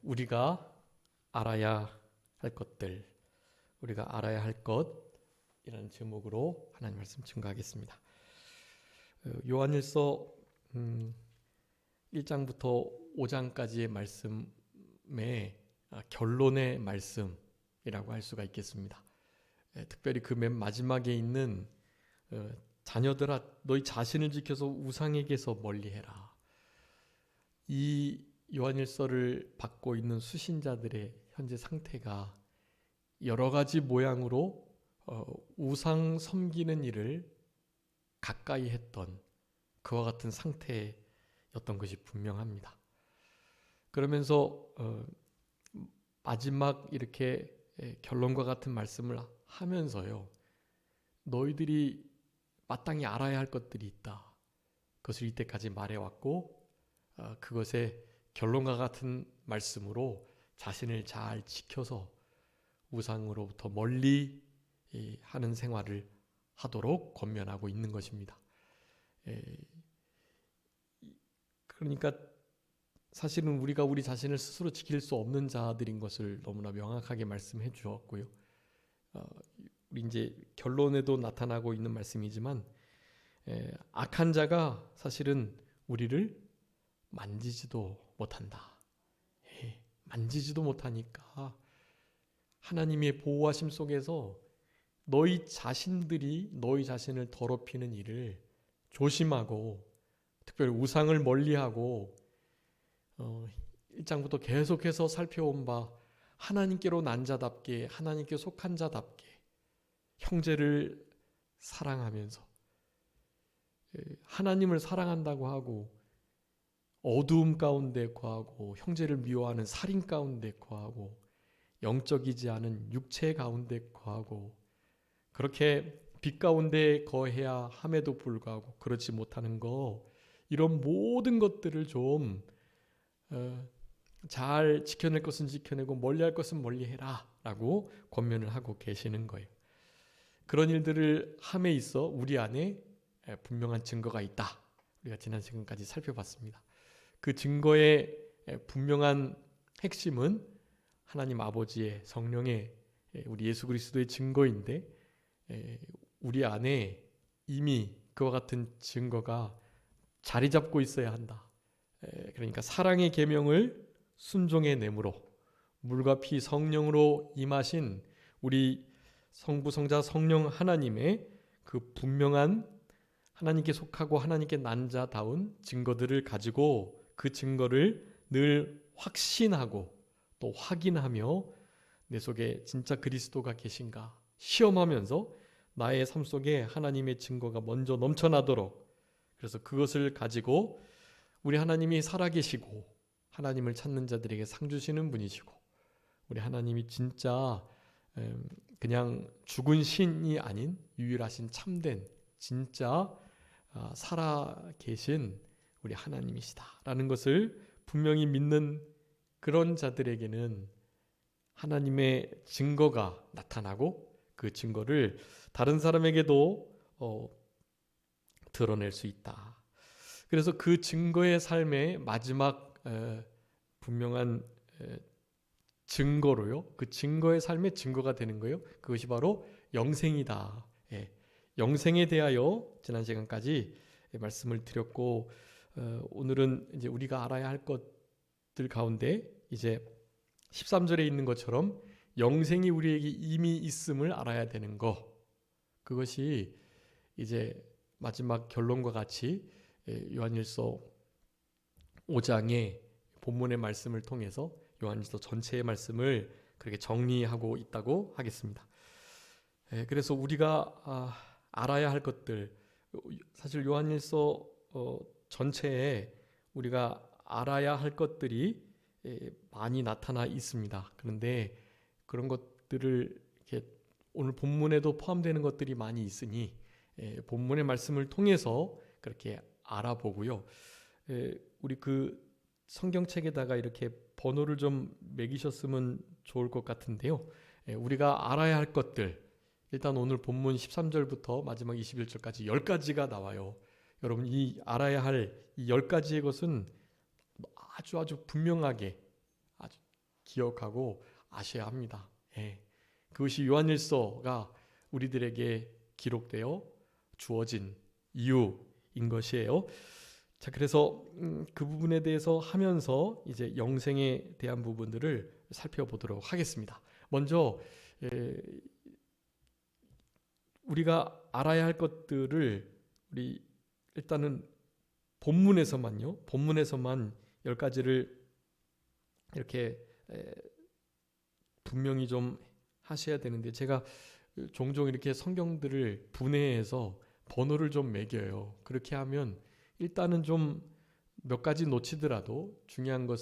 우리가 알아야 할 것들, 우리가 알아야 할 것이라는 제목으로 하나님 말씀 증거하겠습니다. 요한일서 1장부터 5장까지의 말씀의 결론의 말씀이라고 할 수가 있겠습니다. 특별히 그 맨 마지막에 있는 자녀들아 너희 자신을 지켜서 우상에게서 멀리해라. 이 요한일서를 받고 있는 수신자들의 현재 상태가 여러 가지 모양으로 우상 섬기는 일을 가까이 했던 그와 같은 상태였던 것이 분명합니다. 그러면서 마지막 이렇게 결론과 같은 말씀을 하면서요, 너희들이 마땅히 알아야 할 것들이 있다. 그것을 이때까지 말해왔고 그것의 결론과 같은 말씀으로 자신을 잘 지켜서 우상으로부터 멀리 하는 생활을 하도록 권면하고 있는 것입니다. 그러니까 사실은 우리가 우리 자신을 스스로 지킬 수 없는 자들인 것을 너무나 명확하게 말씀해 주었고요. 우리 이제 결론에도 나타나고 있는 말씀이지만 악한 자가 사실은 우리를 만지지도 못한다. 만지지도 못하니까 하나님의 보호하심 속에서 너희 자신들이 너희 자신을 더럽히는 일을 조심하고 특별히 우상을 멀리하고 1장부터 계속해서 살펴온 바 하나님께로 난 자답게 하나님께 속한 자답게 형제를 사랑하면서 하나님을 사랑한다고 하고 어두움 가운데 거하고 형제를 미워하는 살인 가운데 거하고 영적이지 않은 육체 가운데 거하고 그렇게 빛 가운데 거해야 함에도 불구하고 그렇지 못하는 거 이런 모든 것들을 좀 잘 지켜낼 것은 지켜내고 멀리할 것은 멀리해라 라고 권면을 하고 계시는 거예요. 그런 일들을 함에 있어 우리 안에 분명한 증거가 있다. 우리가 지난 시간까지 살펴봤습니다. 그 증거의 분명한 핵심은 하나님 아버지의 성령의 우리 예수 그리스도의 증거인데 우리 안에 이미 그와 같은 증거가 자리 잡고 있어야 한다. 그러니까 사랑의 계명을 순종의 내므로 물과 피 성령으로 임하신 우리 성부 성자 성령 하나님의 그 분명한 하나님께 속하고 하나님께 난 자다운 증거들을 가지고 그 증거를 늘 확신하고 또 확인하며 내 속에 진짜 그리스도가 계신가 시험하면서 나의 삶 속에 하나님의 증거가 먼저 넘쳐나도록 그래서 그것을 가지고 우리 하나님이 살아계시고 하나님을 찾는 자들에게 상 주시는 분이시고 우리 하나님이 진짜 그냥 죽은 신이 아닌 유일하신 참된 진짜 살아계신 우리 하나님이시다라는 것을 분명히 믿는 그런 자들에게는 하나님의 증거가 나타나고 그 증거를 다른 사람에게도 드러낼 수 있다. 그래서 그 증거의 삶의 마지막 분명한 증거로요. 그 증거의 삶의 증거가 되는 거예요. 그것이 바로 영생이다. 영생에 대하여 지난 시간까지 말씀을 드렸고 오늘은 이제 우리가 알아야 할 것들 가운데 이제 13절에 있는 것처럼 영생이 우리에게 이미 있음을 알아야 되는 것 그것이 이제 마지막 결론과 같이 요한일서 5장의 본문의 말씀을 통해서 요한일서 전체의 말씀을 그렇게 정리하고 있다고 하겠습니다. 그래서 우리가 알아야 할 것들 사실 요한일서 전체에 우리가 알아야 할 것들이 많이 나타나 있습니다. 그런데 그런 것들을 이렇게 오늘 본문에도 포함되는 것들이 많이 있으니 본문의 말씀을 통해서 그렇게 알아보고요. 우리 그 성경책에다가 이렇게 번호를 좀 매기셨으면 좋을 것 같은데요. 우리가 알아야 할 것들 일단 오늘 본문 13절부터 마지막 21절까지 10가지가 나와요. 여러분 이 알아야 할 이 10가지의 것은 아주 분명하게 아주 기억하고 아셔야 합니다. 예. 그것이 요한일서가 우리들에게 기록되어 주어진 이유인 것이에요. 자, 그래서 그 부분에 대해서 하면서 이제 영생에 대한 부분들을 살펴보도록 하겠습니다. 먼저 우리가 알아야 할 것들을 우리 일단은 본문에서만 10가지를 이렇게 분명히 좀 하셔야 되는데, 제가 종종 이렇게 성경들을 분해해서 번호를 좀 매겨요. 그렇게 하면 일단은 좀 몇 가지 놓치더라도 중요한 거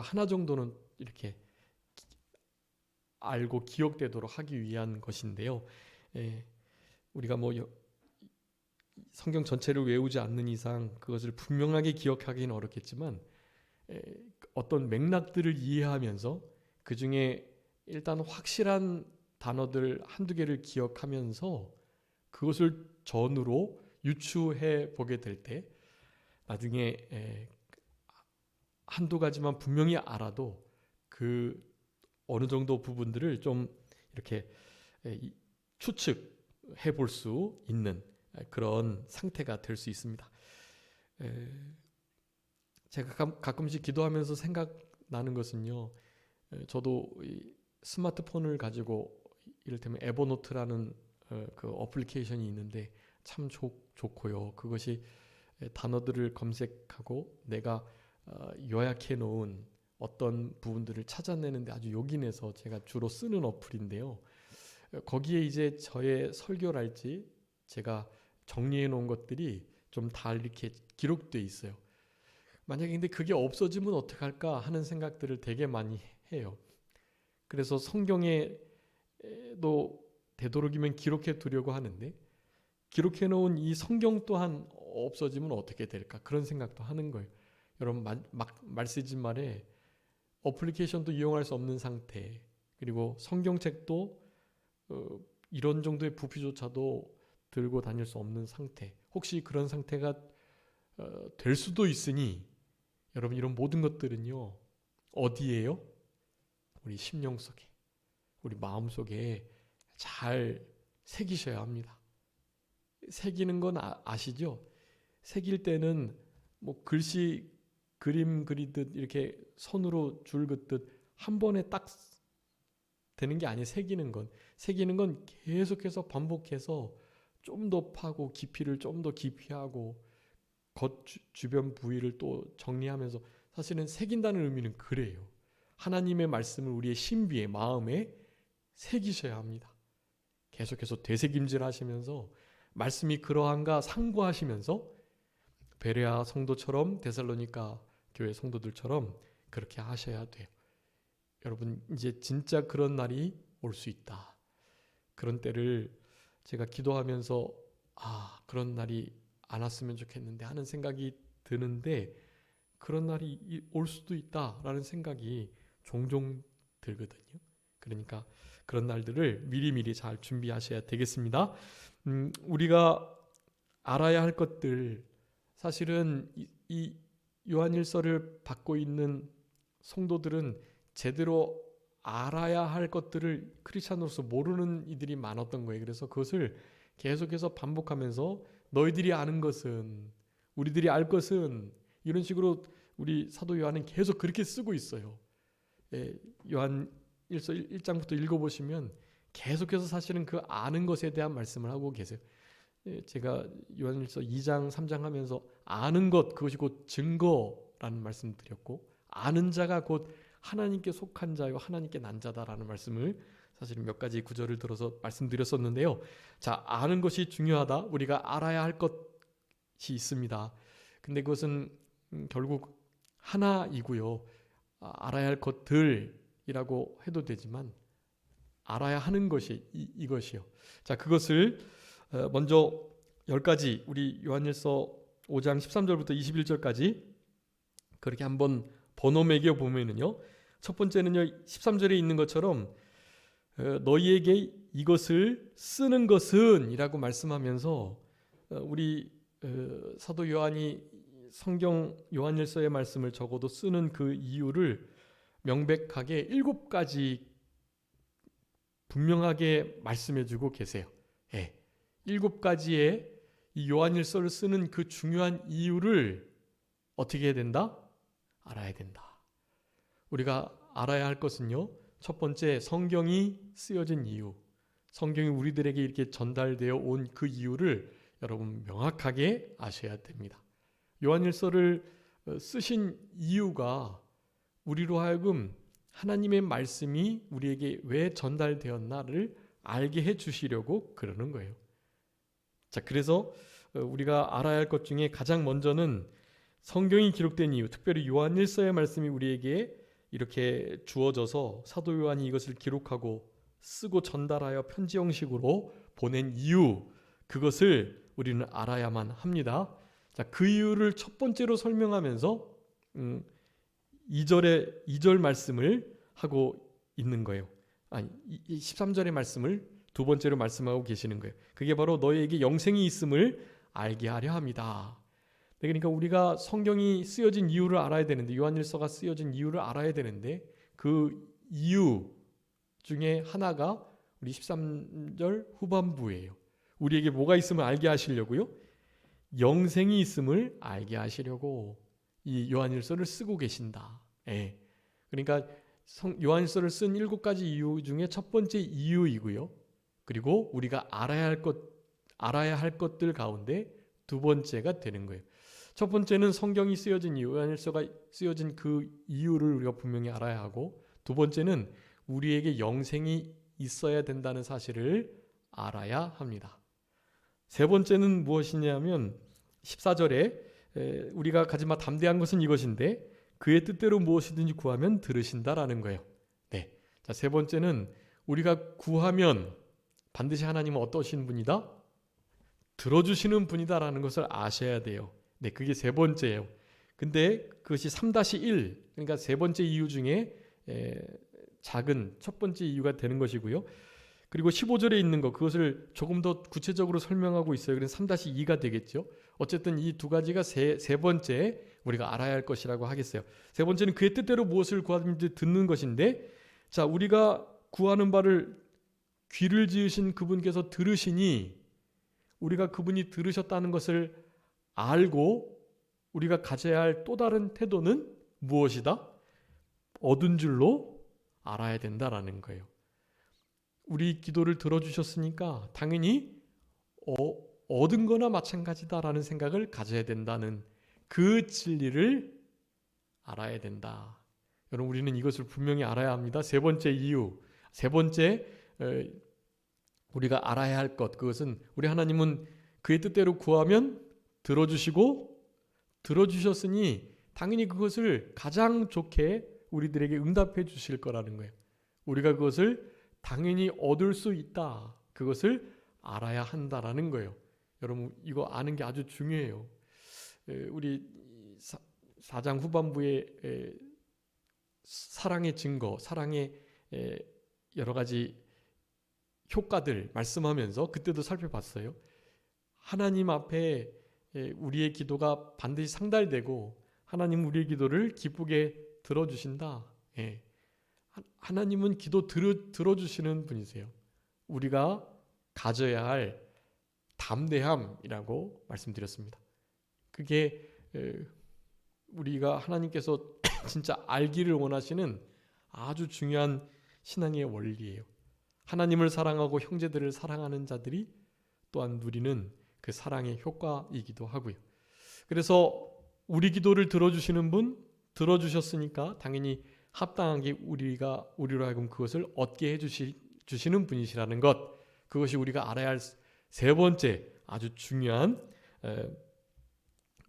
하나 정도는 이렇게 알고 기억되도록 하기 위한 것인데요. 우리가 뭐 성경 전체를 외우지 않는 이상 그것을 분명하게 기억하기는 어렵겠지만, 어떤 맥락들을 이해하면서 그 중에 일단 확실한 단어들 한두 개를 기억하면서 그것을 전으로 유추해 보게 될 때 나중에 한두 가지만 분명히 알아도 그 어느 정도 부분들을 좀 이렇게 추측해 볼 수 있는 그런 상태가 될 수 있습니다. 제가 가끔씩 기도하면서 생각나는 것은요, 저도 스마트폰을 가지고 이를테면 에버노트라는 그 어플리케이션이 있는데 참 좋고요. 그것이 단어들을 검색하고 내가 요약해 놓은 어떤 부분들을 찾아내는데 아주 요긴해서 제가 주로 쓰는 어플인데요. 거기에 이제 저의 설교랄지 제가 정리해 놓은 것들이 좀 다 이렇게 기록돼 있어요. 만약에 근데 그게 없어지면 어떡할까 하는 생각들을 되게 많이 해요. 그래서 성경에도 되도록이면 기록해 두려고 하는데, 기록해 놓은 이 성경 또한 없어지면 어떻게 될까 그런 생각도 하는 거예요. 여러분 말 쓰지 말에 어플리케이션도 이용할 수 없는 상태, 그리고 성경책도 이런 정도의 부피조차도 들고 다닐 수 없는 상태, 혹시 그런 상태가 될 수도 있으니 여러분 이런 모든 것들은요 어디에요? 우리 심령 속에, 우리 마음 속에 잘 새기셔야 합니다. 새기는 건 아시죠? 새길 때는 뭐 글씨 그림 그리듯 이렇게 손으로 줄 긋듯 한 번에 딱 되는 게 아니에요. 새기는 건 계속해서 반복해서 좀 더 파고 깊이를 좀 더 깊이하고 주변 부위를 또 정리하면서, 사실은 새긴다는 의미는 그래요. 하나님의 말씀을 우리의 신비에, 마음에 새기셔야 합니다. 계속해서 되새김질 하시면서 말씀이 그러한가 상고하시면서 베레아 성도처럼 데살로니가 교회 성도들처럼 그렇게 하셔야 돼요. 여러분 이제 진짜 그런 날이 올 수 있다. 그런 때를 제가 기도하면서 그런 날이 안 왔으면 좋겠는데 하는 생각이 드는데, 그런 날이 올 수도 있다라는 생각이 종종 들거든요. 그러니까 그런 날들을 미리미리 잘 준비하셔야 되겠습니다. 우리가 알아야 할 것들, 사실은 이 요한일서를 받고 있는 성도들은 제대로 알아야 할 것들을 크리스찬으로서 모르는 이들이 많았던 거예요. 그래서 그것을 계속해서 반복하면서 너희들이 아는 것은, 우리들이 알 것은, 이런 식으로 우리 사도 요한은 계속 그렇게 쓰고 있어요. 요한일서 1장부터 읽어보시면 계속해서 사실은 그 아는 것에 대한 말씀을 하고 계세요. 제가 요한일서 2장 3장 하면서 아는 것, 그것이 곧 증거라는 말씀 드렸고, 아는 자가 곧 하나님께 속한 자요 하나님께 난 자다라는 말씀을 사실은 몇 가지 구절을 들어서 말씀드렸었는데요. 자, 아는 것이 중요하다. 우리가 알아야 할 것이 있습니다. 근데 그것은 결국 하나이고요. 알아야 할 것들이라고 해도 되지만 알아야 하는 것이 이것이요. 자, 그것을 먼저 10가지, 우리 요한일서 5장 13절부터 21절까지 그렇게 한번 번호 매겨 보면은요, 첫 번째는요 13절에 있는 것처럼 너희에게 이것을 쓰는 것은 이라고 말씀하면서 우리 사도 요한이 성경 요한일서의 말씀을 적어도 쓰는 그 이유를 명백하게 7가지 분명하게 말씀해주고 계세요. 7가지의 이 요한일서를 쓰는 그 중요한 이유를 어떻게 해야 된다? 알아야 된다. 우리가 알아야 할 것은요, 첫 번째, 성경이 쓰여진 이유, 성경이 우리들에게 이렇게 전달되어 온 그 이유를 여러분 명확하게 아셔야 됩니다. 요한일서를 쓰신 이유가 우리로 하여금 하나님의 말씀이 우리에게 왜 전달되었나를 알게 해 주시려고 그러는 거예요. 자, 그래서 우리가 알아야 할 것 중에 가장 먼저는 성경이 기록된 이유, 특별히 요한일서의 말씀이 우리에게 이렇게 주어져서 사도 요한이 이것을 기록하고 쓰고 전달하여 편지 형식으로 보낸 이유, 그것을 우리는 알아야만 합니다. 자, 그 이유를 첫 번째로 설명하면서 2절 말씀을 하고 있는 거예요. 아니, 13절의 말씀을 두 번째로 말씀하고 계시는 거예요. 그게 바로 너희에게 영생이 있음을 알게 하려 합니다. 그러니까 우리가 성경이 쓰여진 이유를 알아야 되는데, 요한일서가 쓰여진 이유를 알아야 되는데, 그 이유 중에 하나가 우리 13절 후반부예요. 우리에게 뭐가 있음을 알게 하시려고요? 영생이 있음을 알게 하시려고 이 요한일서를 쓰고 계신다. 그러니까 요한일서를 쓴 7가지 이유 중에 첫 번째 이유이고요. 그리고 우리가 알아야 할 것들 가운데 두 번째가 되는 거예요. 첫 번째는 성경이 쓰여진 이유, 요한일서가 쓰여진 그 이유를 우리가 분명히 알아야 하고, 두 번째는 우리에게 영생이 있어야 된다는 사실을 알아야 합니다. 세 번째는 무엇이냐면 14절에 우리가 가지마 담대한 것은 이것인데 그의 뜻대로 무엇이든지 구하면 들으신다라는 거예요. 자, 세 번째는 우리가 구하면 반드시 하나님은 어떠신 분이다? 들어주시는 분이다라는 것을 아셔야 돼요. 그게 세 번째예요. 근데 그것이 3-1, 그러니까 세 번째 이유 중에 작은 첫 번째 이유가 되는 것이고요. 그리고 15절에 있는 것, 그것을 조금 더 구체적으로 설명하고 있어요. 그래서 3-2가 되겠죠. 어쨌든 이 두 가지가 세 번째 우리가 알아야 할 것이라고 하겠어요. 세 번째는 그의 뜻대로 무엇을 구하든지 듣는 것인데, 자, 우리가 구하는 바를 귀를 지으신 그분께서 들으시니 우리가 그분이 들으셨다는 것을 알고 우리가 가져야 할 또 다른 태도는 무엇이다? 얻은 줄로 알아야 된다라는 거예요. 우리 기도를 들어주셨으니까 당연히 얻은 거나 마찬가지다라는 생각을 가져야 된다는 그 진리를 알아야 된다. 여러분, 우리는 이것을 분명히 알아야 합니다. 세 번째 이유, 세 번째 우리가 알아야 할 것, 그것은 우리 하나님은 그의 뜻대로 구하면 들어주시고, 들어주셨으니 당연히 그것을 가장 좋게 우리들에게 응답해 주실 거라는 거예요. 우리가 그것을 당연히 얻을 수 있다, 그것을 알아야 한다라는 거예요. 여러분, 이거 아는 게 아주 중요해요. 우리 4장 후반부에 사랑의 증거, 사랑의 여러 가지 효과들 말씀하면서 그때도 살펴봤어요. 하나님 앞에 우리의 기도가 반드시 상달되고 하나님 우리의 기도를 기쁘게 들어주신다. 하나님은 기도 들어주시는 분이세요. 우리가 가져야 할 담대함이라고 말씀드렸습니다. 그게 우리가 하나님께서 진짜 알기를 원하시는 아주 중요한 신앙의 원리예요. 하나님을 사랑하고 형제들을 사랑하는 자들이 또한 누리는 그 사랑의 효과이기도 하고요. 그래서 우리 기도를 들어주시는 분, 들어주셨으니까 당연히 합당하게 우리로 하여금 그것을 얻게 해주시는 분이시라는 것, 그것이 우리가 알아야 할 세 번째 아주 중요한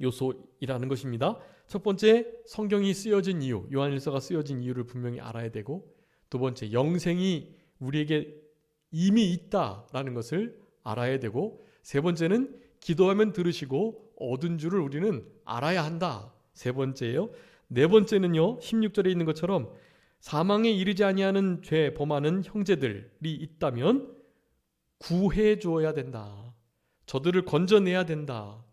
요소이라는 것입니다. 첫 번째, 성경이 쓰여진 이유, 요한일서가 쓰여진 이유를 분명히 알아야 되고, 두 번째, 영생이 우리에게 이미 있다라는 것을 알아야 되고, 세 번째는 기도하면 들으시고 얻은 줄을 우리는 알아야 한다. 세 번째예요. 네 번째는요, 16절에 있는 것처럼 사망에 이르지 아니하는 죄 범하는 형제들이 있다면 구해 주어야 된다. 저들을 건져내야 된다.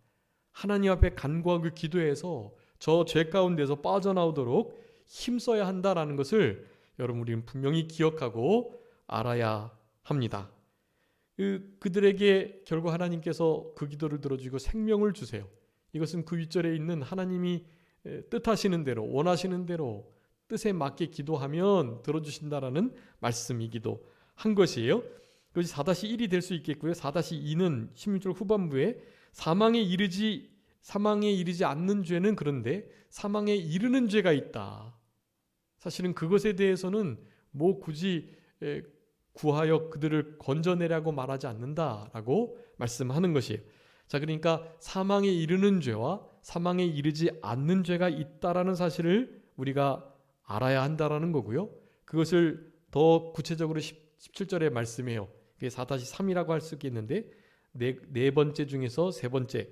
하나님 앞에 간구하고 기도해서 저 죄 가운데서 빠져나오도록 힘써야 한다라는 것을 여러분 우리는 분명히 기억하고 알아야 합니다. 그들에게 결국 하나님께서 그 기도를 들어주고 생명을 주세요. 이것은 그 윗절에 있는 하나님이 뜻하시는 대로 원하시는 대로 뜻에 맞게 기도하면 들어주신다라는 말씀이기도 한 것이에요. 그것이 4-1이 될 수 있겠고요. 4-2는 16절 후반부에 사망에 이르지 않는 죄는 그런데 사망에 이르는 죄가 있다. 사실은 그것에 대해서는 뭐 굳이 구하여 그들을 건져내라고 말하지 않는다라고 말씀하는 것이에요. 자, 그러니까 사망에 이르는 죄와 사망에 이르지 않는 죄가 있다라는 사실을 우리가 알아야 한다라는 거고요. 그것을 더 구체적으로 17절에 말씀해요. 그게 4-3이라고 할 수 있겠는데 네 번째 중에서 세 번째,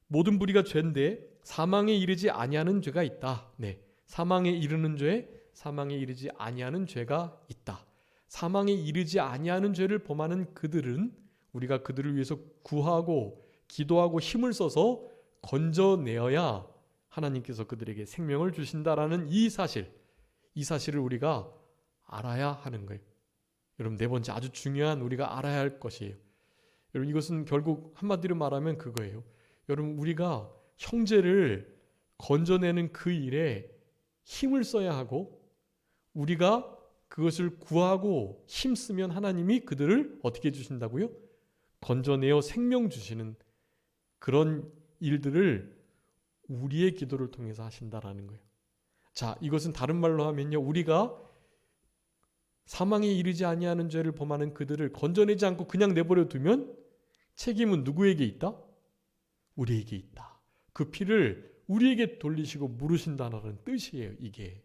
모든 부리가 죄인데 사망에 이르지 아니하는 죄가 있다. 네, 사망에 이르는 죄, 사망에 이르지 아니하는 죄가 있다. 사망에 이르지 아니하는 죄를 범하는 그들은 우리가 그들을 위해서 구하고 기도하고 힘을 써서 건져내어야 하나님께서 그들에게 생명을 주신다라는 이 사실을 우리가 알아야 하는 거예요. 여러분, 네 번째 아주 중요한 우리가 알아야 할 것이에요. 여러분, 이것은 결국 한마디로 말하면 그거예요. 여러분, 우리가 형제를 건져내는 그 일에 힘을 써야 하고 우리가 그것을 구하고 힘쓰면 하나님이 그들을 어떻게 주신다고요? 건져내어 생명 주시는 그런 일들을 우리의 기도를 통해서 하신다라는 거예요. 자, 이것은 다른 말로 하면요, 우리가 사망에 이르지 아니하는 죄를 범하는 그들을 건져내지 않고 그냥 내버려 두면 책임은 누구에게 있다? 우리에게 있다. 그 피를 우리에게 돌리시고 물으신다는 뜻이에요, 이게.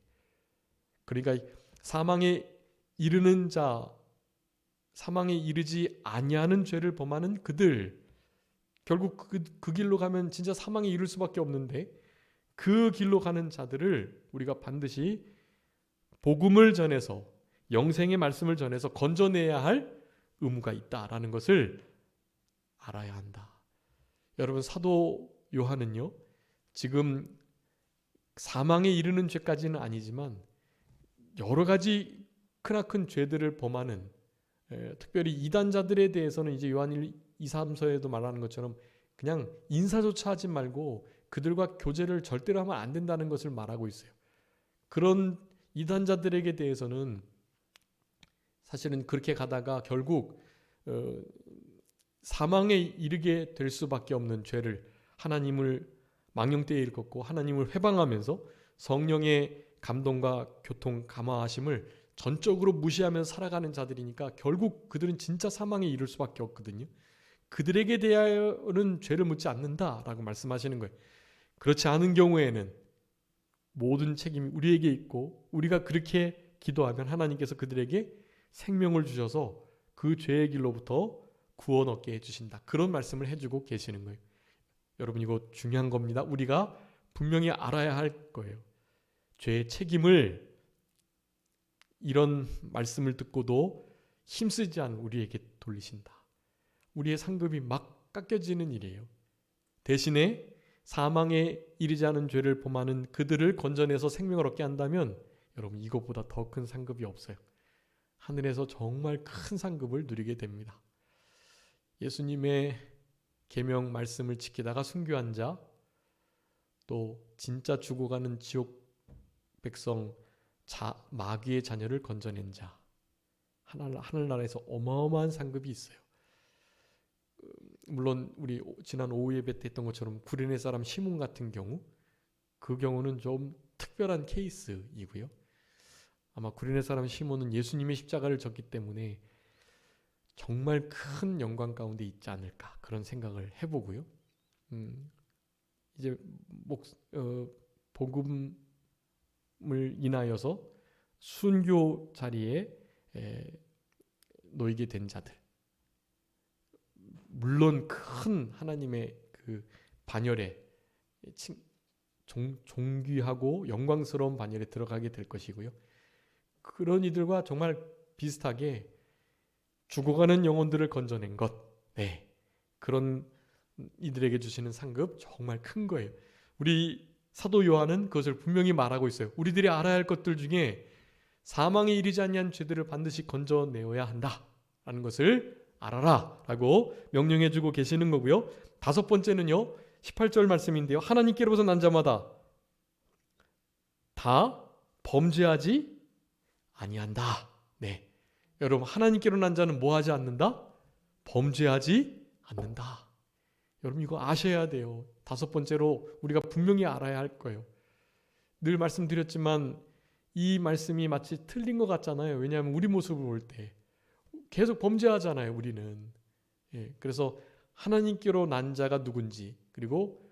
그러니까 사망에 이르는 자, 사망에 이르지 아니하는 죄를 범하는 그들, 결국 그 길로 가면 진짜 사망에 이를 수밖에 없는데 그 길로 가는 자들을 우리가 반드시 복음을 전해서 영생의 말씀을 전해서 건져내야 할 의무가 있다라는 것을 알아야 한다. 여러분, 사도 요한은요, 지금 사망에 이르는 죄까지는 아니지만 여러 가지 크나큰 죄들을 범하는, 특별히 이단자들에 대해서는 이제 요한 1, 2, 3서에도 말하는 것처럼 그냥 인사조차 하지 말고 그들과 교제를 절대로 하면 안 된다는 것을 말하고 있어요. 그런 이단자들에게 대해서는 사실은 그렇게 가다가 결국 사망에 이르게 될 수밖에 없는 죄를, 하나님을 망령되이 일컫고 하나님을 회방하면서 성령의 감동과 교통 감화하심을 전적으로 무시하면서 살아가는 자들이니까 결국 그들은 진짜 사망에 이를 수밖에 없거든요. 그들에게 대하여는 죄를 묻지 않는다라고 말씀하시는 거예요. 그렇지 않은 경우에는 모든 책임이 우리에게 있고 우리가 그렇게 기도하면 하나님께서 그들에게 생명을 주셔서 그 죄의 길로부터 구원 얻게 해주신다. 그런 말씀을 해주고 계시는 거예요. 여러분, 이거 중요한 겁니다. 우리가 분명히 알아야 할 거예요. 죄의 책임을 이런 말씀을 듣고도 힘쓰지 않은 우리에게 돌리신다. 우리의 상급이 막 깎여지는 일이에요. 대신에 사망에 이르지 않은 죄를 범하는 그들을 건져내서 생명을 얻게 한다면 여러분, 이것보다 더 큰 상급이 없어요. 하늘에서 정말 큰 상급을 누리게 됩니다. 예수님의 계명 말씀을 지키다가 순교한 자, 또 진짜 죽어가는 지옥 백성 마귀의 자녀를 건져낸 자, 하늘나라에서 어마어마한 상급이 있어요. 물론 우리 지난 오후 예배 때 했던 것처럼 구레네 사람 시몬 같은 경우, 그 경우는 좀 특별한 케이스이고요. 아마 구레네 사람 시몬은 예수님의 십자가를 졌기 때문에 정말 큰 영광 가운데 있지 않을까, 그런 생각을 해보고요. 이제 복음을 인하여서 순교 자리에 놓이게 된 자들, 물론 큰 하나님의 그 반열에 존귀하고 영광스러운 반열에 들어가게 될 것이고요. 그런 이들과 정말 비슷하게 죽어가는 영혼들을 건져낸 것, 그런 이들에게 주시는 상급 정말 큰 거예요. 우리 사도 요한은 그것을 분명히 말하고 있어요. 우리들이 알아야 할 것들 중에 사망에 이르지 아니한 죄들을 반드시 건져내어야 한다라는 것을 알아라 라고 명령해 주고 계시는 거고요. 다섯 번째는요, 18절 말씀인데요. 하나님께로부터 난 자마다 다 범죄하지 아니한다. 네, 여러분, 하나님께로 난 자는 뭐 하지 않는다? 범죄하지 않는다. 여러분, 이거 아셔야 돼요. 다섯 번째로 우리가 분명히 알아야 할 거예요. 늘 말씀드렸지만 이 말씀이 마치 틀린 것 같잖아요. 왜냐하면 우리 모습을 볼 때 계속 범죄하잖아요, 우리는. 그래서 하나님께로 난 자가 누군지, 그리고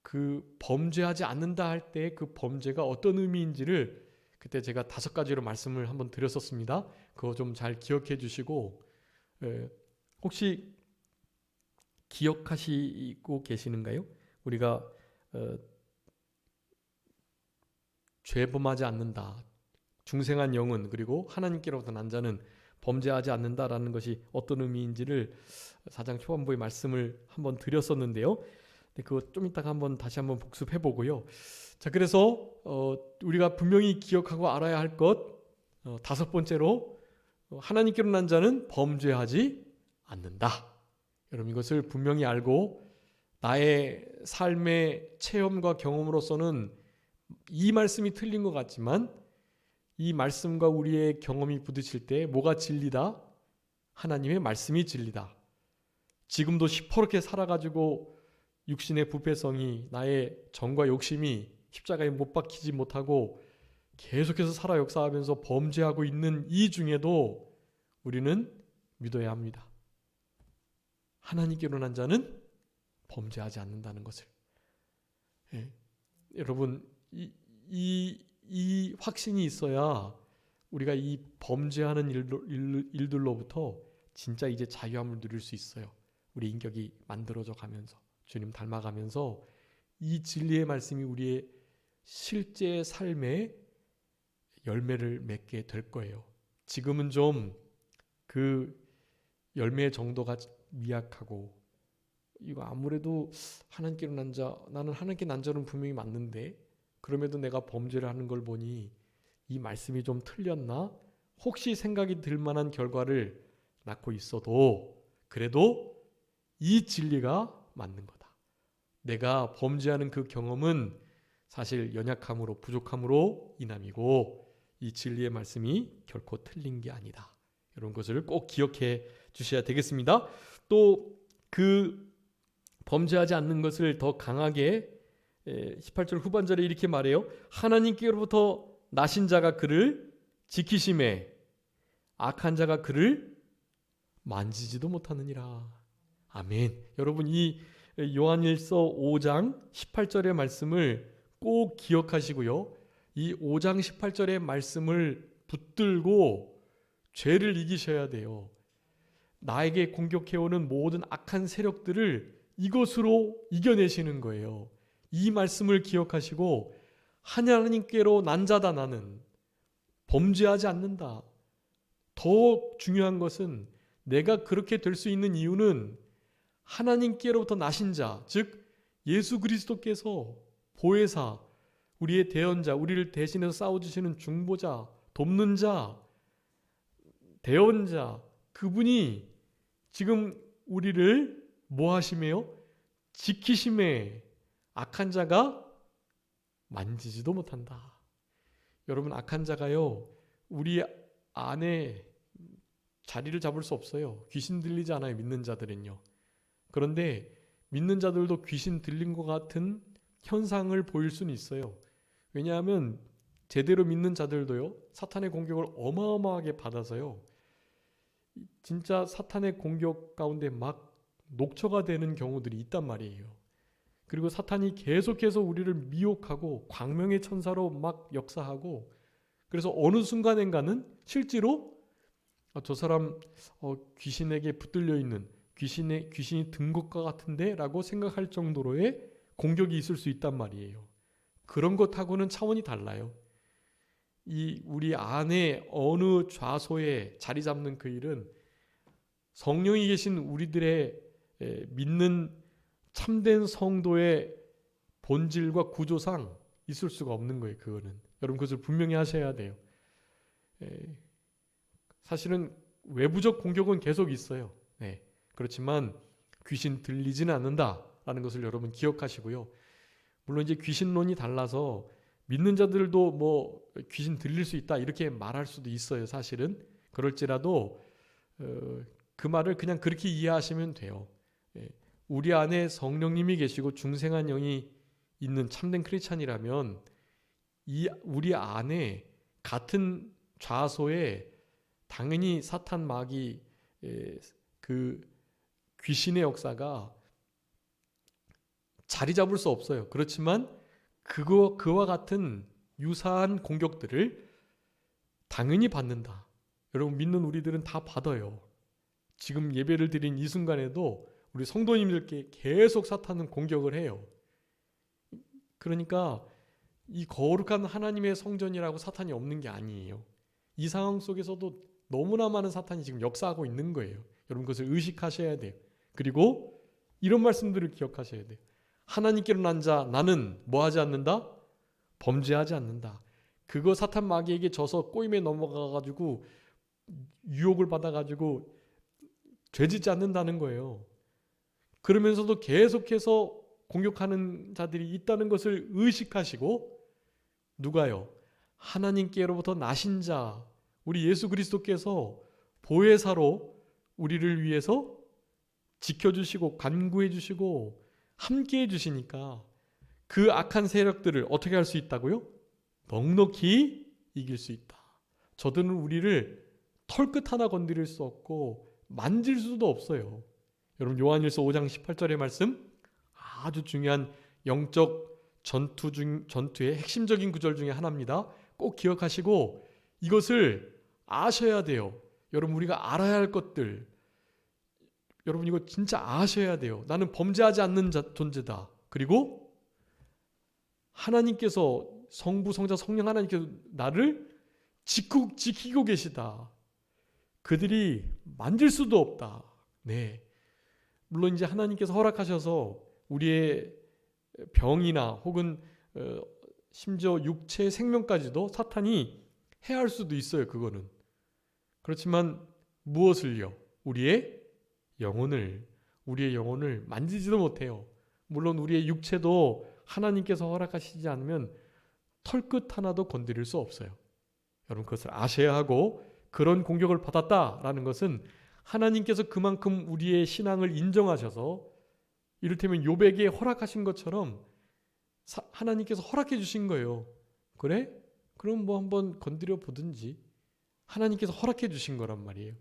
그 범죄하지 않는다 할 때 그 범죄가 어떤 의미인지를 그때 제가 5가지로 말씀을 한번 드렸었습니다. 그거 좀 잘 기억해 주시고, 혹시 기억하시고 계시는가요? 우리가 죄범하지 않는다, 중생한 영은, 그리고 하나님께로부터 난 자는 범죄하지 않는다라는 것이 어떤 의미인지를 4장 초반부의 말씀을 한번 드렸었는데요. 그거 좀 이따가 다시 한번 복습해 보고요. 자, 그래서 우리가 분명히 기억하고 알아야 할 것, 다섯 번째로 하나님께로 난 자는 범죄하지 않는다. 여러분, 이것을 분명히 알고 나의 삶의 체험과 경험으로서는 이 말씀이 틀린 것 같지만 이 말씀과 우리의 경험이 부딪힐 때 뭐가 진리다? 하나님의 말씀이 진리다. 지금도 시퍼렇게 살아가지고 육신의 부패성이, 나의 정과 욕심이 십자가에 못 박히지 못하고 계속해서 살아 역사하면서 범죄하고 있는 이 중에도 우리는 믿어야 합니다. 하나님께로 난 자는 범죄하지 않는다는 것을. 여러분, 이 확신이 있어야 우리가 이 범죄하는 일들로부터 진짜 이제 자유함을 누릴 수 있어요. 우리 인격이 만들어져 가면서, 주님 닮아가면서 이 진리의 말씀이 우리의 실제 삶에 열매를 맺게 될 거예요. 지금은 좀 그 열매의 정도가 미약하고, 이거 아무래도 하나님께로 난 자, 나는 하나님께 난 자는 분명히 맞는데 그럼에도 내가 범죄를 하는 걸 보니 이 말씀이 좀 틀렸나? 혹시 생각이 들 만한 결과를 낳고 있어도 그래도 이 진리가 맞는 거다. 내가 범죄하는 그 경험은 사실 연약함으로, 부족함으로 인함이고 이 진리의 말씀이 결코 틀린 게 아니다. 이런 것을 꼭 기억해 주셔야 되겠습니다. 또 그 범죄하지 않는 것을 더 강하게 18절 후반절에 이렇게 말해요. 하나님께로부터 나신 자가 그를 지키심에 악한 자가 그를 만지지도 못하느니라. 아멘. 여러분, 이 요한일서 5장 18절의 말씀을 꼭 기억하시고요. 이 5장 18절의 말씀을 붙들고 죄를 이기셔야 돼요. 나에게 공격해오는 모든 악한 세력들을 이것으로 이겨내시는 거예요. 이 말씀을 기억하시고 하나님께로 난 자다, 나는 범죄하지 않는다. 더 중요한 것은 내가 그렇게 될 수 있는 이유는 하나님께로부터 나신 자, 즉 예수 그리스도께서 보혜사, 우리의 대언자, 우리를 대신해서 싸워주시는 중보자, 돕는 자, 대언자, 그분이 지금 우리를 뭐 하시매요? 지키심에 악한 자가 만지지도 못한다. 여러분, 악한 자가요, 우리 안에 자리를 잡을 수 없어요. 귀신 들리지 않아요, 믿는 자들은요. 그런데 믿는 자들도 귀신 들린 것 같은 현상을 보일 수는 있어요. 왜냐하면 제대로 믿는 자들도요, 사탄의 공격을 어마어마하게 받아서요, 진짜 사탄의 공격 가운데 막 녹초가 되는 경우들이 있단 말이에요. 그리고 사탄이 계속해서 우리를 미혹하고 광명의 천사로 막 역사하고, 그래서 어느 순간인가는 실제로 저 사람 귀신에게 붙들려 있는, 귀신이 든 것과 같은데 라고 생각할 정도로의 공격이 있을 수 있단 말이에요. 그런 것하고는 차원이 달라요. 이 우리 안에 어느 좌소에 자리 잡는 그 일은 성령이 계신 우리들의 믿는 참된 성도의 본질과 구조상 있을 수가 없는 거예요. 그거는 여러분 그것을 분명히 하셔야 돼요. 사실은 외부적 공격은 계속 있어요. 그렇지만 귀신 들리지는 않는다라는 것을 여러분 기억하시고요. 물론 이제 귀신론이 달라서 믿는 자들도 뭐 귀신 들릴 수 있다 이렇게 말할 수도 있어요. 사실은 그럴지라도 그 말을 그냥 그렇게 이해하시면 돼요. 우리 안에 성령님이 계시고 중생한 영이 있는 참된 크리스찬이라면 우리 안에 같은 좌소에 당연히 사탄 마귀 그 귀신의 역사가 자리 잡을 수 없어요. 그렇지만 그와 같은 유사한 공격들을 당연히 받는다. 여러분 믿는 우리들은 다 받아요. 지금 예배를 드린 이 순간에도 우리 성도님들께 계속 사탄은 공격을 해요. 그러니까 이 거룩한 하나님의 성전이라고 사탄이 없는 게 아니에요. 이 상황 속에서도 너무나 많은 사탄이 지금 역사하고 있는 거예요. 여러분 그것을 의식하셔야 돼요. 그리고 이런 말씀들을 기억하셔야 돼요. 하나님께로 난 자 나는 뭐하지 않는다? 범죄하지 않는다. 그거 사탄 마귀에게 져서 꼬임에 넘어가가지고 유혹을 받아가지고 죄짓지 않는다는 거예요. 그러면서도 계속해서 공격하는 자들이 있다는 것을 의식하시고 누가요? 하나님께로부터 나신 자 우리 예수 그리스도께서 보혜사로 우리를 위해서 지켜주시고 간구해 주시고 함께해 주시니까 그 악한 세력들을 어떻게 할 수 있다고요? 넉넉히 이길 수 있다. 저들은 우리를 털끝 하나 건드릴 수 없고 만질 수도 없어요. 여러분 요한일서 5장 18절의 말씀 아주 중요한 영적 전투의 핵심적인 구절 중에 하나입니다. 꼭 기억하시고 이것을 아셔야 돼요. 여러분 우리가 알아야 할 것들 여러분 이거 진짜 아셔야 돼요. 나는 범죄하지 않는 존재다. 그리고 하나님께서 성부, 성자, 성령 하나님께서 나를 지키고 계시다. 그들이 만질 수도 없다. 물론 이제 하나님께서 허락하셔서 우리의 병이나 혹은 심지어 육체의 생명까지도 사탄이 해할 수도 있어요. 그거는. 그렇지만 무엇을요? 우리의 영혼을 만지지도 못해요. 물론 우리의 육체도 하나님께서 허락하시지 않으면 털끝 하나도 건드릴 수 없어요. 여러분 그것을 아셔야 하고 그런 공격을 받았다라는 것은 하나님께서 그만큼 우리의 신앙을 인정하셔서 이를테면 욥에게 허락하신 것처럼 하나님께서 허락해 주신 거예요. 그래? 그럼 뭐 한번 건드려 보든지 하나님께서 허락해 주신 거란 말이에요.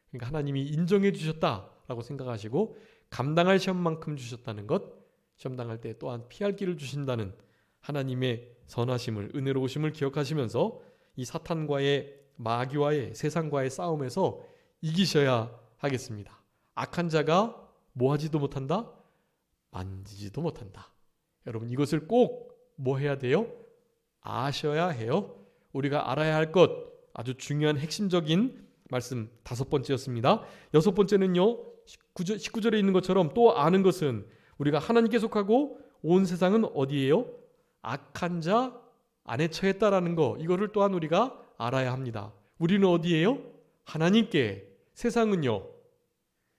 그러니까 하나님이 인정해 주셨다라고 생각하시고 감당할 시험만큼 주셨다는 것, 시험 당할 때 또한 피할 길을 주신다는 하나님의 선하심을, 은혜로우심을 기억하시면서 이 사탄과의 마귀와의 세상과의 싸움에서 이기셔야 하겠습니다. 악한 자가 뭐하지도 못한다? 만지지도 못한다. 여러분 이것을 꼭 뭐 해야 돼요? 아셔야 해요. 우리가 알아야 할 것 아주 중요한 핵심적인 말씀 5번째였습니다. 6번째는요. 19절에 있는 것처럼 또 아는 것은 우리가 하나님께 속하고 온 세상은 어디예요? 악한 자 안에 처했다라는 거 이거를 또한 우리가 알아야 합니다. 우리는 어디예요? 하나님께. 세상은요?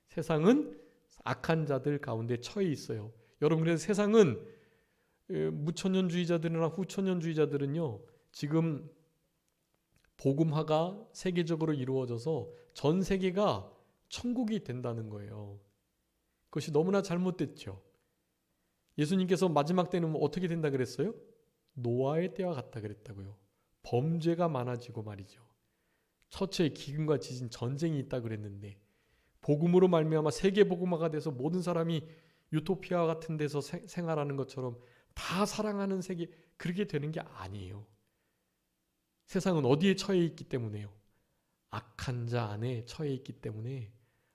세상은 악한 자들 가운데 처해 있어요. 여러분 그래서 세상은 무천년주의자들이나 후천년주의자들은요. 지금 복음화가 세계적으로 이루어져서 전 세계가 천국이 된다는 거예요. 그것이 너무나 잘못됐죠. 예수님께서 마지막 때는 어떻게 된다 그랬어요? 노아의 때와 같다 그랬다고요. 범죄가 많아지고 말이죠. 처처에 기근과 지진, 전쟁이 있다 그랬는데 복음으로 말미암아 세계 복음화가 돼서 모든 사람이 유토피아 같은 데서 생활하는 것처럼 다 사랑하는 세계 그렇게 되는 게 아니에요. 세상은 어디에 처해 있기 때문에요? 악한 자 안에 처해 있기 때문에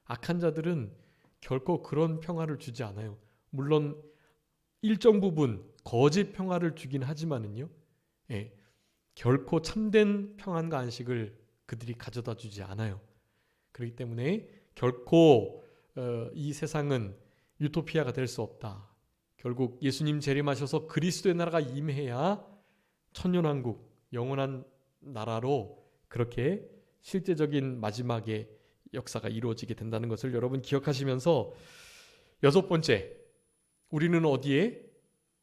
악한 자들은 결코 그런 평화를 주지 않아요. 물론 일정 부분 거짓 평화를 주긴 하지만은요. 결코 참된 평안과 안식을 그들이 가져다 주지 않아요. 그렇기 때문에 결코 이 세상은 유토피아가 될 수 없다. 결국 예수님 재림하셔서 그리스도의 나라가 임해야 천년왕국, 영원한 나라로 그렇게 실제적인 마지막의 역사가 이루어지게 된다는 것을 여러분 기억하시면서, 여섯 번째, 우리는 어디에?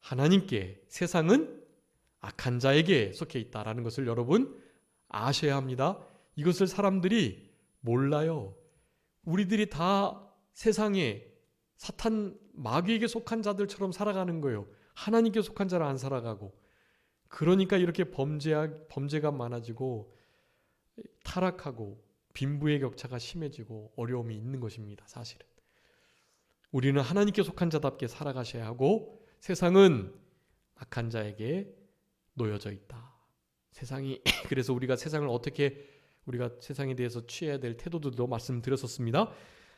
하나님께. 세상은 악한 자에게 속해 있다라는 것을 여러분 아셔야 합니다. 이것을 사람들이 몰라요. 우리들이 다 세상에 사탄 마귀에게 속한 자들처럼 살아가는 거예요. 하나님께 속한 자를 안 살아가고. 그러니까 이렇게 범죄가 많아지고 타락하고 빈부의 격차가 심해지고 어려움이 있는 것입니다. 사실은 우리는 하나님께 속한 자답게 살아가셔야 하고, 세상은 악한 자에게 놓여져 있다. 세상이 그래서 우리가 세상을 어떻게, 우리가 세상에 대해서 취해야 될 태도들도 말씀드렸었습니다.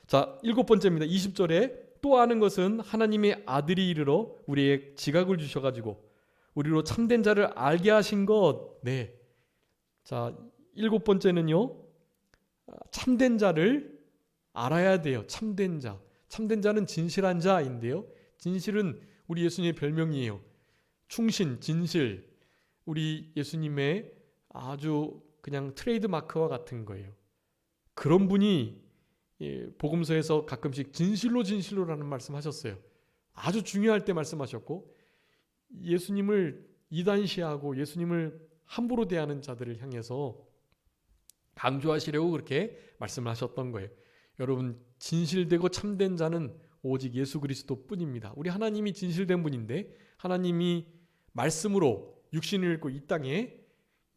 자, 일곱 번째입니다. 20절에 또 아는 것은 하나님의 아들이 이르러 우리의 지각을 주셔가지고 우리로 참된 자를 알게 하신 것. 네. 자, 일곱 번째는요, 참된 자를 알아야 돼요. 참된 자. 참된 자는 진실한 자인데요. 진실은 우리 예수님의 별명이에요. 충신, 진실. 우리 예수님의 아주 그냥 트레이드 마크와 같은 거예요. 그런 분이 복음서에서 가끔씩 진실로라는 말씀하셨어요. 아주 중요할 때 말씀하셨고, 예수님을 이단시하고 예수님을 함부로 대하는 자들을 향해서 강조하시려고 그렇게 말씀을 하셨던 거예요. 여러분, 진실되고 참된 자는 오직 예수 그리스도 뿐입니다. 우리 하나님이 진실된 분인데, 하나님이 말씀으로 육신을 입고 이 땅에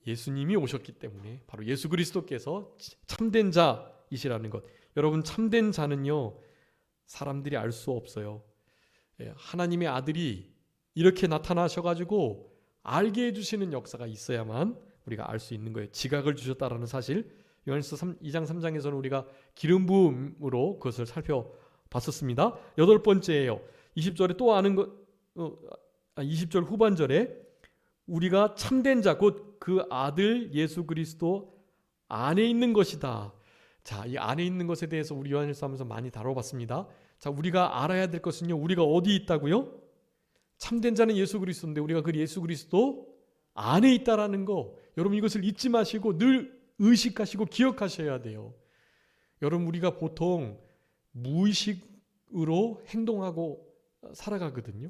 예수님이 오셨기 때문에 바로 예수 그리스도께서 참된 자이시라는 것. 여러분, 참된 자는요, 사람들이 알 수 없어요. 하나님의 아들이 이렇게 나타나셔가지고 알게 해주시는 역사가 있어야만 우리가 알 수 있는 거예요. 지각을 주셨다라는 사실, 요한일서 2장 3장에서는 우리가 기름 부음으로 그것을 살펴봤었습니다. 여덟 번째예요. 20절에 또 아는 것, 20절 후반절에 우리가 참된 자, 곧 그 아들 예수 그리스도 안에 있는 것이다. 자, 이 안에 있는 것에 대해서 우리 요한일서 하면서 많이 다뤄봤습니다. 자, 우리가 알아야 될 것은요, 우리가 어디 있다고요? 참된 자는 예수 그리스도인데 우리가 그 예수 그리스도 안에 있다라는 거, 여러분 이것을 잊지 마시고 늘 의식하시고 기억하셔야 돼요. 여러분, 우리가 보통 무의식으로 행동하고 살아가거든요.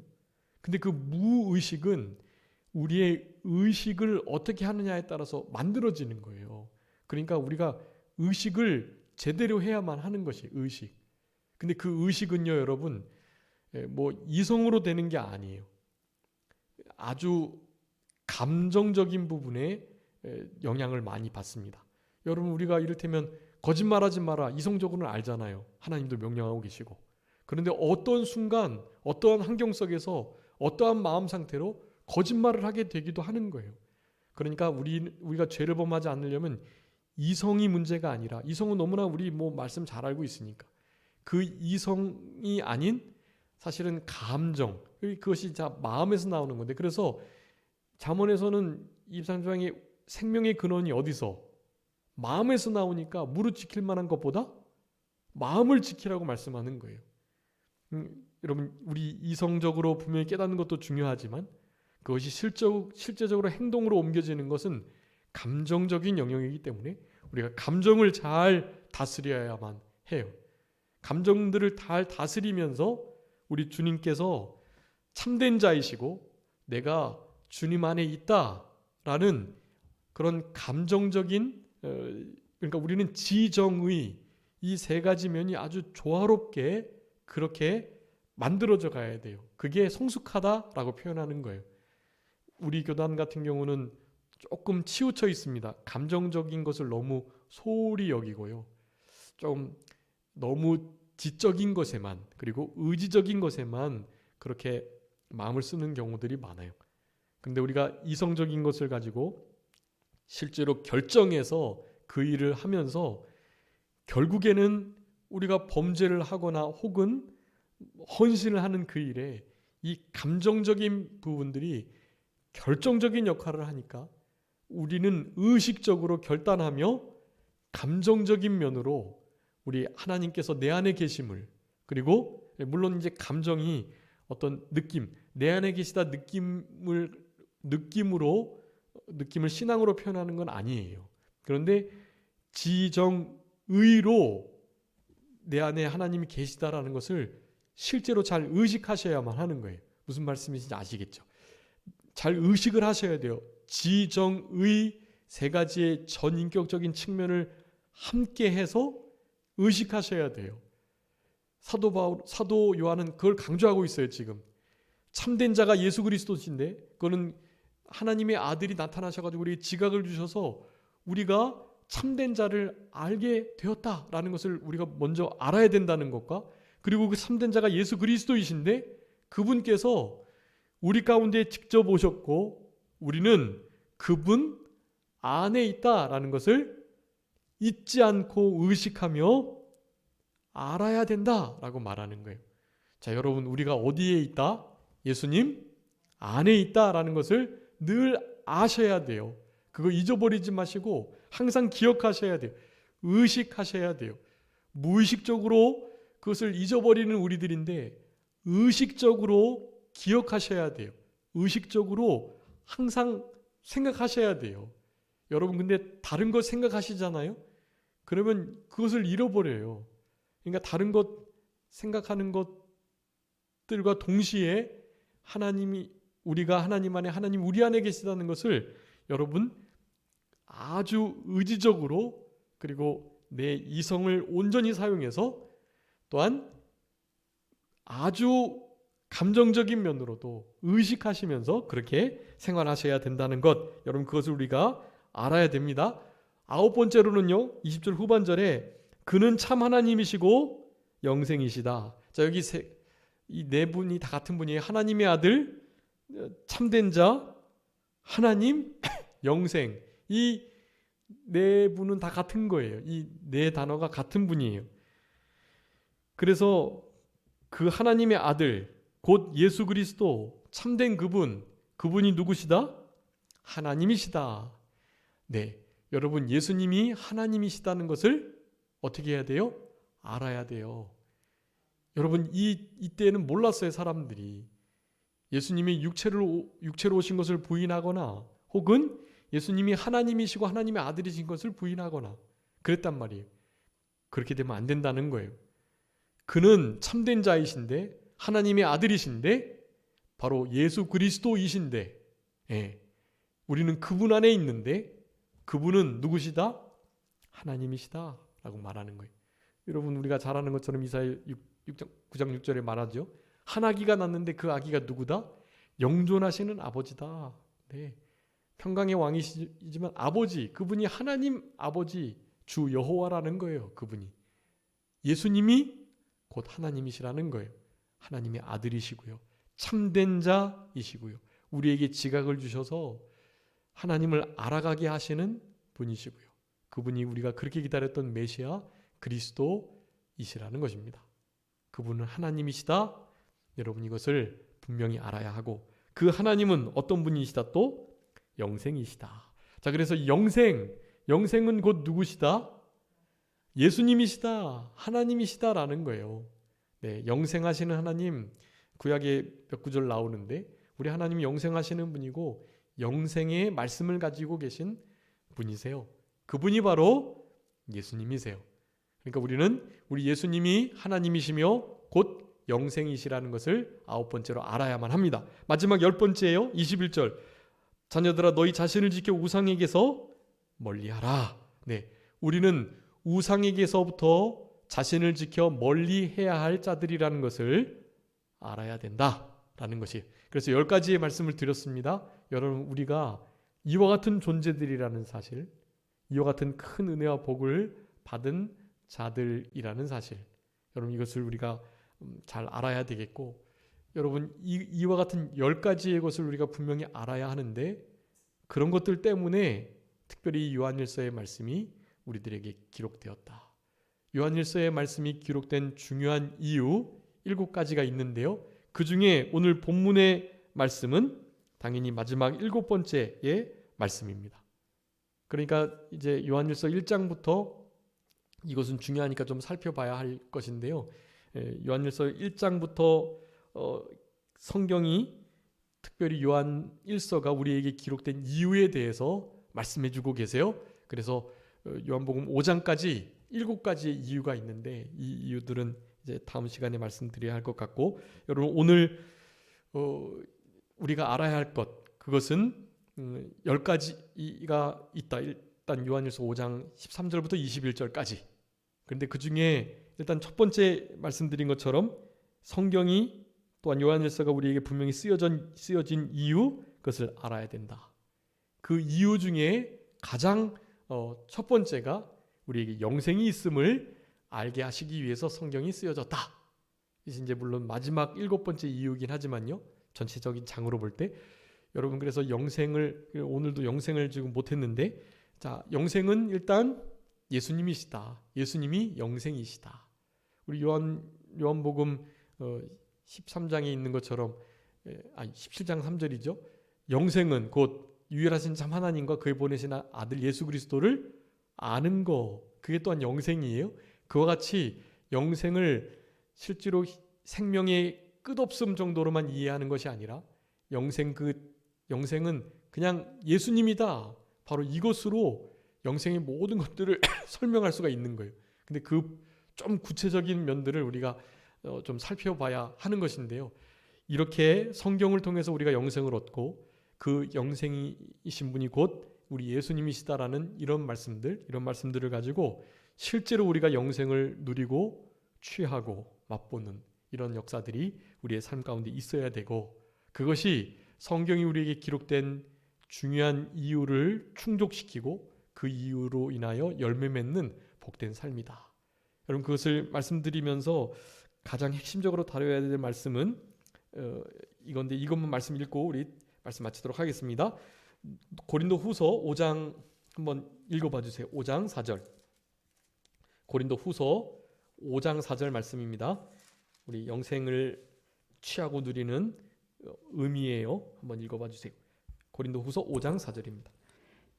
근데 그 무의식은 우리의 의식을 어떻게 하느냐에 따라서 만들어지는 거예요. 그러니까 우리가 의식을 제대로 해야만 하는 것이 의식. 근데 그 의식은요, 여러분, 뭐 이성으로 되는 게 아니에요. 아주 감정적인 부분에 영향을 많이 받습니다. 여러분, 우리가 이를테면 거짓말하지 마라, 이성적으로는 알잖아요. 하나님도 명령하고 계시고. 그런데 어떤 순간, 어떠한 환경 속에서, 어떠한 마음 상태로 거짓말을 하게 되기도 하는 거예요. 그러니까 우리가 죄를 범하지 않으려면 이성이 문제가 아니라, 이성은 너무나 우리 뭐 말씀 잘 알고 있으니까, 그 이성이 아닌 사실은 감정, 그것이 마음에서 나오는 건데, 그래서 잠언에서는 23장의 생명의 근원이 어디서? 마음에서 나오니까 무릇 지킬 만한 것보다 마음을 지키라고 말씀하는 거예요. 여러분, 우리 이성적으로 분명히 깨닫는 것도 중요하지만 그것이 실제적으로 행동으로 옮겨지는 것은 감정적인 영역이기 때문에 우리가 감정을 잘 다스려야만 해요. 감정들을 잘 다스리면서 우리 주님께서 참된 자이시고 내가 주님 안에 있다라는 그런 감정적인, 그러니까 우리는 지정의, 이 세 가지 면이 아주 조화롭게 그렇게 만들어져 가야 돼요. 그게 성숙하다라고 표현하는 거예요. 우리 교단 같은 경우는 조금 치우쳐 있습니다. 감정적인 것을 너무 소홀히 여기고요. 좀 너무 지적인 것에만, 그리고 의지적인 것에만 그렇게 마음을 쓰는 경우들이 많아요. 근데 우리가 이성적인 것을 가지고 실제로 결정해서 그 일을 하면서 결국에는 우리가 범죄를 하거나 혹은 헌신을 하는 그 일에 이 감정적인 부분들이 결정적인 역할을 하니까 우리는 의식적으로 결단하며 감정적인 면으로 우리 하나님께서 내 안에 계심을, 그리고 물론 이제 감정이 어떤 느낌, 내 안에 계시다 느낌을 신앙으로 표현하는 건 아니에요. 그런데 지정의로 내 안에 하나님이 계시다라는 것을 실제로 잘 의식하셔야만 하는 거예요. 무슨 말씀인지 아시겠죠? 잘 의식을 하셔야 돼요. 지정의 세 가지의 전인격적인 측면을 함께 해서 의식하셔야 돼요. 사도 요한은 그걸 강조하고 있어요. 지금 참된 자가 예수 그리스도신데, 그거는 하나님의 아들이 나타나셔가지고 우리에게 지각을 주셔서 우리가 참된 자를 알게 되었다라는 것을 우리가 먼저 알아야 된다는 것과, 그리고 그 참된 자가 예수 그리스도이신데 그분께서 우리 가운데 직접 오셨고 우리는 그분 안에 있다라는 것을 잊지 않고 의식하며 알아야 된다라고 말하는 거예요. 자, 여러분, 우리가 어디에 있다? 예수님 안에 있다라는 것을 늘 아셔야 돼요. 그거 잊어버리지 마시고 항상 기억하셔야 돼요. 의식하셔야 돼요. 무의식적으로 그것을 잊어버리는 우리들인데 의식적으로 기억하셔야 돼요. 의식적으로 항상 생각하셔야 돼요. 여러분, 근데 다른 것 생각하시잖아요? 그러면 그것을 잃어버려요. 그러니까 다른 것 생각하는 것들과 동시에 우리가 하나님 안에, 하나님 우리 안에 계시다는 것을 여러분 아주 의지적으로, 그리고 내 이성을 온전히 사용해서, 또한 아주 감정적인 면으로도 의식하시면서 그렇게 생활하셔야 된다는 것, 여러분 그것을 우리가 알아야 됩니다. 9번째로는요, 20절 후반절에 그는 참 하나님이시고 영생이시다. 자, 여기 이 네 분이 다 같은 분이에요. 하나님의 아들, 참된 자, 하나님, 영생. 이 네 분은 다 같은 거예요. 이 네 단어가 같은 분이에요. 그래서 그 하나님의 아들, 곧 예수 그리스도, 참된 그분이 누구시다? 하나님이시다. 네, 여러분, 예수님이 하나님이시다는 것을 어떻게 해야 돼요? 알아야 돼요. 여러분, 이때는 몰랐어요. 사람들이 예수님이 육체로 오신 것을 부인하거나, 혹은 예수님이 하나님이시고 하나님의 아들이신 것을 부인하거나 그랬단 말이에요. 그렇게 되면 안 된다는 거예요. 그는 참된 자이신데, 하나님의 아들이신데, 바로 예수 그리스도이신데, 우리는 그분 안에 있는데 그분은 누구시다? 하나님이시다 라고 말하는 거예요. 여러분, 우리가 잘 아는 것처럼 이사야 9장 6절에 말하죠. 한 아기가 낳는데 그 아기가 누구다? 영존하시는 아버지다. 네. 평강의 왕이시지만 아버지, 그분이 하나님 아버지 주 여호와라는 거예요. 그분이 예수님이 곧 하나님이시라는 거예요. 하나님의 아들이시고요, 참된 자이시고요, 우리에게 지각을 주셔서 하나님을 알아가게 하시는 분이시고요, 그분이 우리가 그렇게 기다렸던 메시아 그리스도이시라는 것입니다. 그분은 하나님이시다. 여러분, 이것을 분명히 알아야 하고, 그 하나님은 어떤 분이시다? 또 영생이시다. 자, 그래서 영생은 곧 누구시다? 예수님이시다. 하나님이시다라는 거예요. 네, 영생하시는 하나님, 구약에 몇 구절 나오는데 우리 하나님이 영생하시는 분이고 영생의 말씀을 가지고 계신 분이세요. 그분이 바로 예수님이세요. 그러니까 우리는 우리 예수님이 하나님이시며 곧 영생이시라는 것을 9번째로 알아야만 합니다. 마지막 10번째예요. 21절. 자녀들아, 너희 자신을 지켜 우상에게서 멀리하라. 네, 우리는 우상에게서부터 자신을 지켜 멀리해야 할 자들이라는 것을 알아야 된다라는 것이. 그래서 10가지의 말씀을 드렸습니다. 여러분, 우리가 이와 같은 존재들이라는 사실, 이와 같은 큰 은혜와 복을 받은 자들이라는 사실, 여러분 이것을 우리가 잘 알아야 되겠고, 여러분 이와 같은 10가지의 것을 우리가 분명히 알아야 하는데, 그런 것들 때문에 특별히 요한일서의 말씀이 우리들에게 기록되었다. 요한일서의 말씀이 기록된 중요한 이유 7가지가 있는데요, 그 중에 오늘 본문의 말씀은 당연히 마지막 7번째의 말씀입니다. 그러니까 이제 요한일서 1장부터, 이것은 중요하니까 좀 살펴봐야 할 것인데요, 요한일서 1장부터 성경이 특별히 요한 1서가 우리에게 기록된 이유에 대해서 말씀해주고 계세요. 그래서 요한복음 5장까지 7가지의 이유가 있는데 이 이유들은 이제 다음 시간에 말씀드려야 할 것 같고, 여러분 오늘 우리가 알아야 할 것, 그것은 10가지가 있다. 일단 요한일서 5장 13절부터 21절까지. 그런데 그 중에 일단 첫 번째 말씀드린 것처럼 성경이 또한 요한일서가 우리에게 분명히 쓰여진 이유, 그것을 알아야 된다. 그 이유 중에 가장 첫 번째가 우리에게 영생이 있음을 알게 하시기 위해서 성경이 쓰여졌다. 이제 물론 마지막 7번째 이유이긴 하지만요, 전체적인 장으로 볼 때 여러분, 그래서 오늘도 영생을 지금 못했는데, 자, 영생은 일단 예수님이시다. 예수님이 영생이시다. 우리 요한복음 13장에 있는 것처럼 17장 3절이죠. 영생은 곧 유일하신 참 하나님과 그의 보내신 아들 예수 그리스도를 아는 거, 그게 또한 영생이에요. 그와 같이 영생을 실제로 생명의 끝없음 정도로만 이해하는 것이 아니라 영생은 그냥 예수님이다. 바로 이것으로 영생의 모든 것들을 설명할 수가 있는 거예요. 근데 그 좀 구체적인 면들을 우리가 좀 살펴봐야 하는 것인데요. 이렇게 성경을 통해서 우리가 영생을 얻고 그 영생이신 분이 곧 우리 예수님이시다라는 이런 말씀들을 가지고 실제로 우리가 영생을 누리고 취하고 맛보는 이런 역사들이 우리의 삶 가운데 있어야 되고, 그것이 성경이 우리에게 기록된 중요한 이유를 충족시키고 그 이유로 인하여 열매 맺는 복된 삶이다. 여러분, 그것을 말씀드리면서 가장 핵심적으로 다뤄야 될 말씀은 이건데, 이것만 말씀 읽고 우리 말씀 마치도록 하겠습니다. 고린도후서 5장 한번 읽어봐 주세요. 5장 4절. 고린도후서 5장 4절 말씀입니다. 우리 영생을 취하고 누리는 의미예요. 한번 읽어봐 주세요. 고린도후서 5장 4절입니다.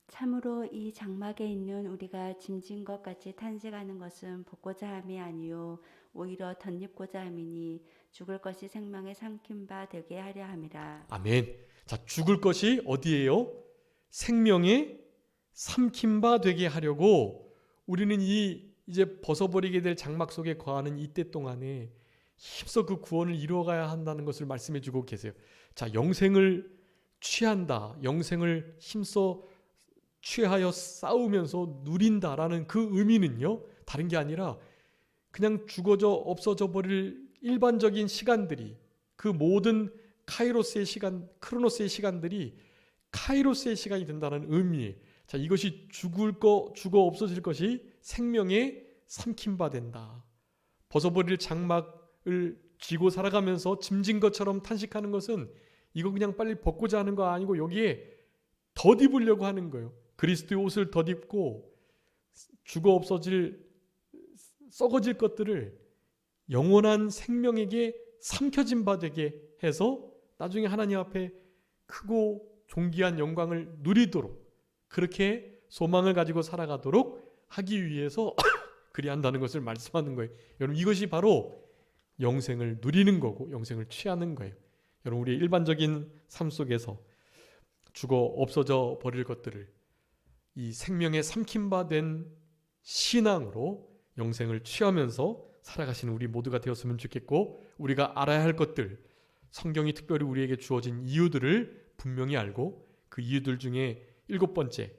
참으로 이 장막에 있는 우리가 짐진 것 같이 탄식하는 것은 복고자 함이 아니요 오히려 덧입고자 함이니 죽을 것이 생명의 삼킨 바 되게 하려 함이라. 아멘. 자, 죽을 것이 어디예요? 생명의 삼킨 바 되게 하려고 우리는 이제 벗어버리게 될 장막 속에 거하는 이때 동안에 힘써 그 구원을 이루어가야 한다는 것을 말씀해 주고 계세요. 자, 영생을 취한다. 영생을 힘써 취하여 싸우면서 누린다라는 그 의미는요, 다른 게 아니라 그냥 죽어져 없어져 버릴 일반적인 시간들이, 그 모든 카이로스의 시간, 크로노스의 시간들이 카이로스의 시간이 된다는 의미예요. 자, 이것이 죽어 없어질 것이 생명의 삼킨 바 된다. 벗어버릴 장막을 쥐고 살아가면서 짐진 것처럼 탄식하는 것은 이거 그냥 빨리 벗고자 하는 거 아니고 여기에 덧입으려고 하는 거예요. 그리스도의 옷을 덧입고 죽어 없어질 썩어질 것들을 영원한 생명에게 삼켜진 바 되게 해서 나중에 하나님 앞에 크고 존귀한 영광을 누리도록, 그렇게 소망을 가지고 살아가도록 하기 위해서 그리한다는 것을 말씀하는 거예요. 여러분, 이것이 바로 영생을 누리는 거고 영생을 취하는 거예요. 여러분, 우리의 일반적인 삶 속에서 죽어 없어져 버릴 것들을 이 생명의 삼킨 바 된 신앙으로 영생을 취하면서 살아가시는 우리 모두가 되었으면 좋겠고, 우리가 알아야 할 것들, 성경이 특별히 우리에게 주어진 이유들을 분명히 알고 그 이유들 중에 7번째,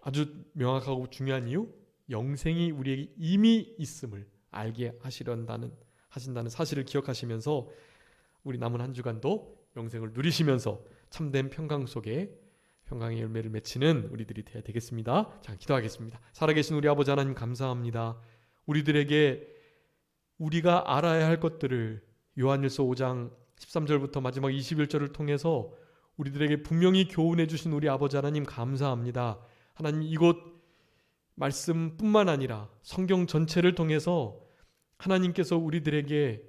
아주 명확하고 중요한 이유, 영생이 우리에게 이미 있음을 알게 하신다는 사실을 기억하시면서 우리 남은 한 주간도 영생을 누리시면서 참된 평강 속에 평강의 열매를 맺히는 우리들이 되어야 되겠습니다. 자, 기도하겠습니다. 살아계신 우리 아버지 하나님, 감사합니다. 우리들에게 우리가 알아야 할 것들을 요한일서 5장 13절부터 마지막 21절을 통해서 우리들에게 분명히 교훈해 주신 우리 아버지 하나님, 감사합니다. 하나님, 이곳 말씀뿐만 아니라 성경 전체를 통해서 하나님께서 우리들에게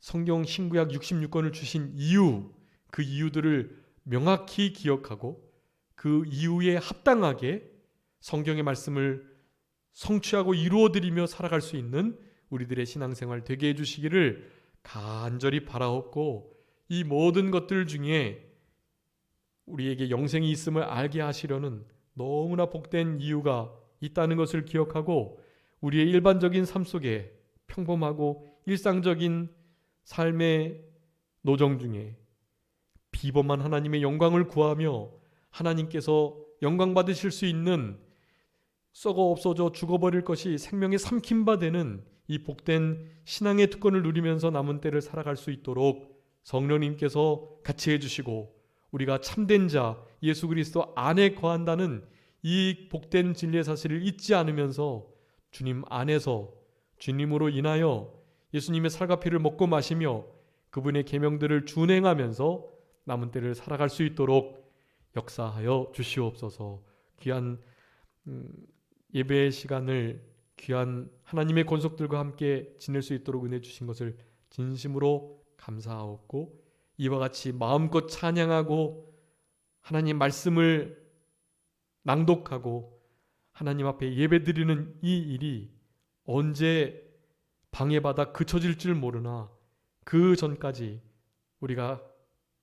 성경 신구약 66권을 주신 이유, 그 이유들을 명확히 기억하고 그 이유에 합당하게 성경의 말씀을 성취하고 이루어드리며 살아갈 수 있는 우리들의 신앙생활 되게 해주시기를 간절히 바라옵고 이 모든 것들 중에 우리에게 영생이 있음을 알게 하시려는 너무나 복된 이유가 있다는 것을 기억하고 우리의 일반적인 삶 속에 평범하고 일상적인 삶의 노정 중에 비범한 하나님의 영광을 구하며 하나님께서 영광 받으실 수 있는 썩어 없어져 죽어버릴 것이 생명의 삼킴바 되는 이 복된 신앙의 특권을 누리면서 남은 때를 살아갈 수 있도록 성령님께서 같이 해주시고 우리가 참된 자 예수 그리스도 안에 거한다는 이 복된 진리의 사실을 잊지 않으면서 주님 안에서 주님으로 인하여 예수님의 살과 피를 먹고 마시며 그분의 계명들을 준행하면서 남은 때를 살아갈 수 있도록 역사하여 주시옵소서. 귀한 예배의 시간을 귀한 하나님의 권속들과 함께 지낼 수 있도록 은혜 주신 것을 진심으로 감사하옵고 이와 같이 마음껏 찬양하고 하나님 말씀을 낭독하고 하나님 앞에 예배드리는 이 일이 언제 방해받아 그쳐질 줄 모르나 그 전까지 우리가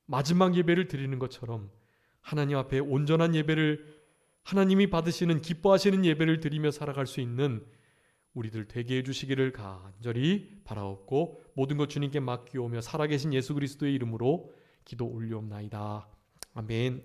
마지막 예배를 드리는 것처럼 하나님 앞에 온전한 예배를 하나님이 받으시는 기뻐하시는 예배를 드리며 살아갈 수 있는 우리들 되게 해주시기를 간절히 바라옵고 모든 것 주님께 맡기오며 살아계신 예수 그리스도의 이름으로 기도 올리옵나이다. 아멘.